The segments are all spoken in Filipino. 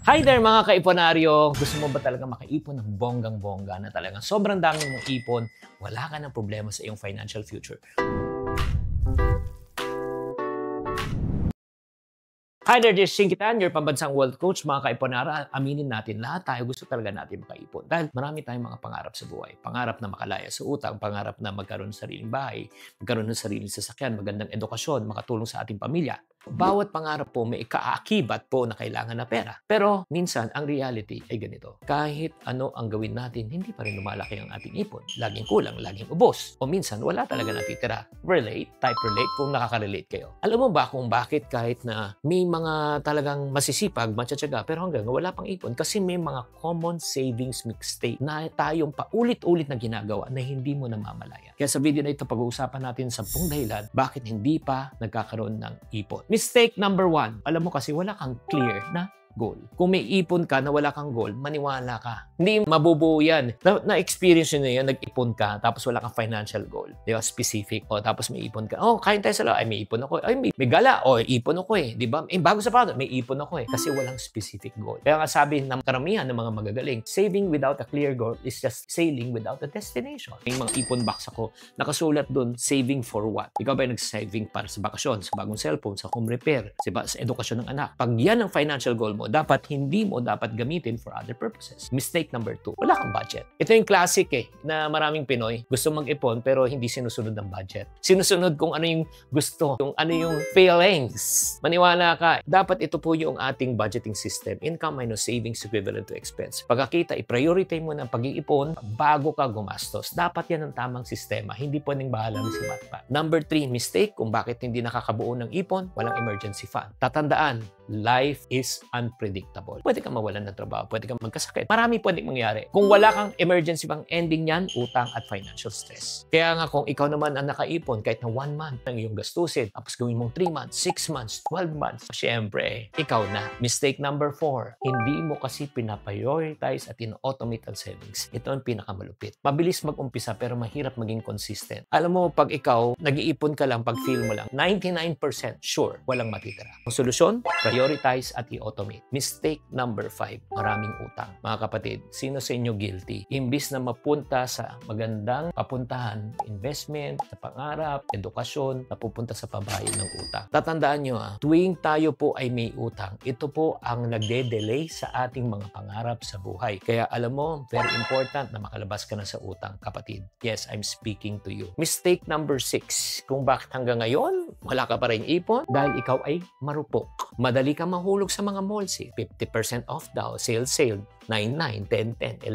Hi there mga kaiponaryo! Gusto mo ba talaga makaipon ng bonggang-bongga na talagang sobrang dami mong ipon, wala ka ng problema sa iyong financial future? Hi there, this is Shinkitan, your pambansang wealth coach. Mga kaiponara, aminin natin, lahat tayo gusto talaga natin makaipon. Dahil marami tayong mga pangarap sa buhay. Pangarap na makalaya sa utang, pangarap na magkaroon ng sariling bahay, magkaroon ng sariling sasakyan, magandang edukasyon, makatulong sa ating pamilya. Bawat pangarap po may kaakibat po na kailangan na pera. Pero minsan, ang reality ay ganito. Kahit ano ang gawin natin, hindi pa rin lumalaki ang ating ipon. Laging kulang, laging ubos. O minsan, wala talaga natitira. Relate, type relate kung nakaka-relate kayo. Alam mo ba kung bakit kahit na may mga talagang masisipag, matsatsaga, pero hanggang wala pang ipon? Kasi may mga common savings mistake na tayong paulit-ulit na ginagawa na hindi mo namamalaya. Kaya sa video na ito, pag-uusapan natin 10 dahilan bakit hindi pa nagkakaroon ng ipon. Mistake number 1. Alam mo kasi wala kang clear na goal. Kung may ipon ka na wala kang goal, maniwala ka. Hindi mabubuo yan. Na-experience nyo yan, nag-ipon ka, tapos wala kang financial goal. Di ba? Specific. O, tapos may ipon ka. Oh, kain tayo sa loob. Ay, may ipon ako. Ay, may gala. O, ipon ako eh. Di ba? Bago sa pato, may ipon ako eh. Kasi walang specific goal. Kaya nga sabi ng karamihan ng mga magagaling, saving without a clear goal is just sailing without a destination. May mga ipon box ako, nakasulat doon, saving for what? Ikaw ba nag-saving para sa bakasyon, sa bagong cellphone, sa home repair, sa edukasyon ng anak? Pag yan ang financial goal mo, dapat hindi mo dapat gamitin for other purposes. Mistake number 2, wala kang budget. Ito yung classic na maraming Pinoy gusto mag-ipon pero hindi sinusunod ang budget. Sinusunod kung ano yung gusto, kung ano yung feelings. Maniwala ka, dapat ito po yung ating budgeting system. Income minus savings equivalent to expense. Pagkakita, i-priority mo ng pag-iipon bago ka gumastos. Dapat yan ang tamang sistema. Hindi pwedeng bahala ng si Matpat. Number 3, mistake kung bakit hindi nakakabuo ng ipon, walang emergency fund. Tatandaan, life is unpredictable. Pwede kang mawalan ng trabaho, pwede kang magkasakit. Marami pwedeng mangyari. Kung wala kang emergency fund, ending yan, utang at financial stress. Kaya nga kung ikaw naman ang nakaipon, kahit na 1 month ang iyong gastusin, tapos gawin mong 3 months, 6 months, 12 months, syempre, ikaw na. Mistake number 4, hindi mo kasi pinaprioritize at in-automate ang savings. Ito ang pinakamalupit. Mabilis mag-umpisa pero mahirap maging consistent. Alam mo, pag ikaw, nag-iipon ka lang, pag feel mo lang, 99% sure, walang matitira. Ang solusyon, prioritize at i-automate. Mistake number 5, maraming utang. Mga kapatid, sino sa inyo guilty? Imbis na mapunta sa magandang papuntahan, investment, sa pangarap, edukasyon, napupunta sa pabayad ng utang. Tatandaan nyo tuwing tayo po ay may utang, ito po ang nagde-delay sa ating mga pangarap sa buhay. Kaya alam mo, very important na makalabas ka na sa utang, kapatid. Yes, I'm speaking to you. Mistake number 6, kung bakit hanggang ngayon, wala ka pa rin ipon, dahil ikaw ay marupok. Madali ka mahulog sa mga malls 50% off daw, sale, 9, 10, 11,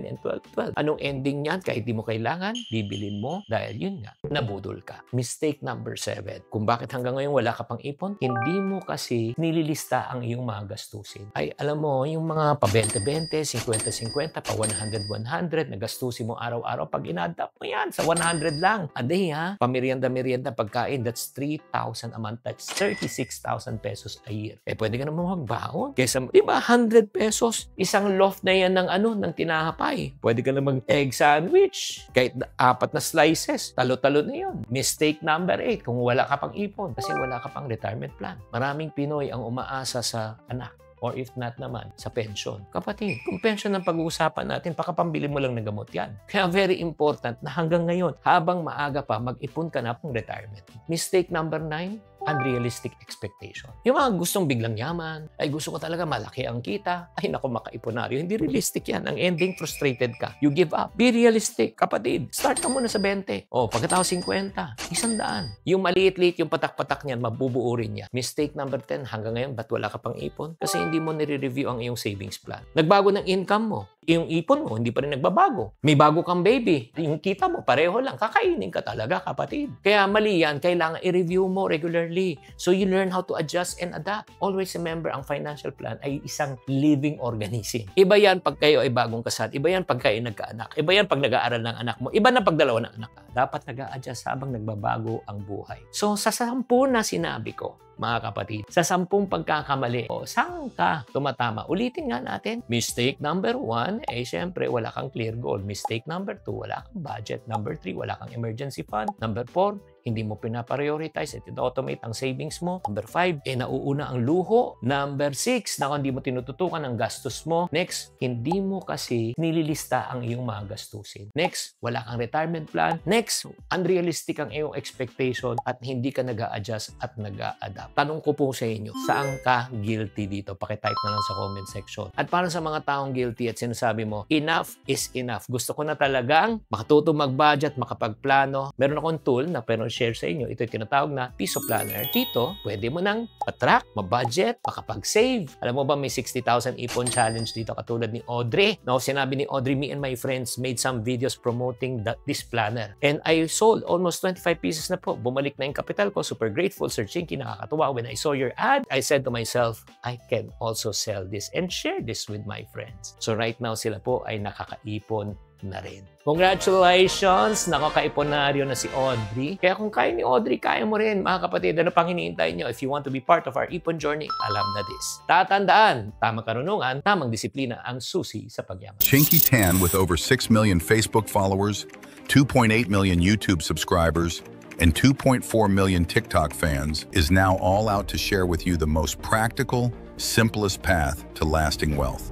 and 12. Anong ending niyan? Kahit di mo kailangan, bibilin mo dahil yun nga, nabudol ka. Mistake number 7. Kung bakit hanggang ngayon wala ka pang ipon, hindi mo kasi nililista ang iyong mga gastusin. Ay, alam mo, yung mga pa 20-20, 50-50, pa 100-100 na gastusin mo araw-araw, pag in-add-up mo yan, sa 100 lang. Aday pamerienda-merienda, pagkain, that's 3,000 a month, that's 36,000 pesos a year. Pwede ka naman magbaon. Kesa, di ba, 100 pesos, isang loaf na yan ng tinahapay. Pwede ka namang egg sandwich. Kahit 4 na slices, talo-talo na yun. Mistake number 8, kung wala ka pang ipon kasi wala ka pang retirement plan. Maraming Pinoy ang umaasa sa anak or if not naman, sa pension. Kapatid, kung pension ang pag-uusapan natin, pakapambili mo lang ng gamot yan. Kaya very important na hanggang ngayon, habang maaga pa, mag-ipon ka na pang retirement. Mistake number 9, unrealistic expectation. Yung mga gustong biglang yaman, ay gusto ko talaga malaki ang kita, ay naku, makaiponaryo. Hindi realistic yan. Ang ending, frustrated ka. You give up. Be realistic. Kapatid, start ka muna sa 20. O, pagkatapos 50, 100. Yung maliit-liit, yung patak-patak niyan, mabubuo rin yan. Mistake number 10, hanggang ngayon, ba't wala ka pang ipon? Kasi hindi mo nire-review ang iyong savings plan. Nagbago ng income mo. Yung ipon mo, hindi pa rin nagbabago. May bago kang baby. Yung kita mo, pareho lang. Kakainin ka talaga, kapatid. Kaya mali yan. Kailangan i-review mo regularly. So you learn how to adjust and adapt. Always remember, ang financial plan ay isang living organism. Iba yan pag kayo ay bagong kasal. Iba yan pag kayo nagkaanak. Iba yan pag nag-aaral ng anak mo. Iba na pag dalawa ng anak ka. Dapat nag-a-adjust habang nagbabago ang buhay. So sa 10 na sinabi ko, mga kapatid, sa 10 pagkakamali, saan ka tumatama? Ulitin nga natin. Mistake number 1, syempre, wala kang clear goal. Mistake number 2, wala kang budget. Number 3, wala kang emergency fund. Number 4, hindi mo pinaprioritize at automate ang savings mo. Number 5, nauuna ang luho. Number 6, hindi mo tinututukan ang gastos mo. Next, hindi mo kasi nililista ang iyong mga gastusin. Next, wala kang retirement plan. Next, unrealistic ang iyong expectation at hindi ka nag-a-adjust at nag-a-adapt. Tanong ko po sa inyo, saan ka guilty dito? Pakitype na lang sa comment section. At para sa mga taong guilty at sinasabi mo, enough is enough. Gusto ko na talagang makatuto mag-budget, makapagplano. Meron akong tool na share sa inyo. Ito yung tinatawag na Piso Planner. Dito, pwede mo nang patrack, mabudget, makapag-save. Alam mo ba, may 60,000 ipon challenge dito katulad ni Audrey. Now, sinabi ni Audrey, me and my friends made some videos promoting this planner. And I sold almost 25 pieces na po. Bumalik na yung kapital ko. Super grateful, Sir Chinky. Nakakatuwa. When I saw your ad, I said to myself, I can also sell this and share this with my friends. So right now, sila po ay nakakaipon na rin. Congratulations! Nakakaiponaryo na si Audrey. Kaya kung kaya ni Audrey, kaya mo rin. Mga kapatid, ano pang hinihintay nyo? If you want to be part of our ipon journey, alam na this. Tatandaan, tamang karunungan, tamang disiplina ang susi sa pagyaman. Chinky Tan, with over 6 million Facebook followers, 2.8 million YouTube subscribers, and 2.4 million TikTok fans, is now all out to share with you the most practical, simplest path to lasting wealth.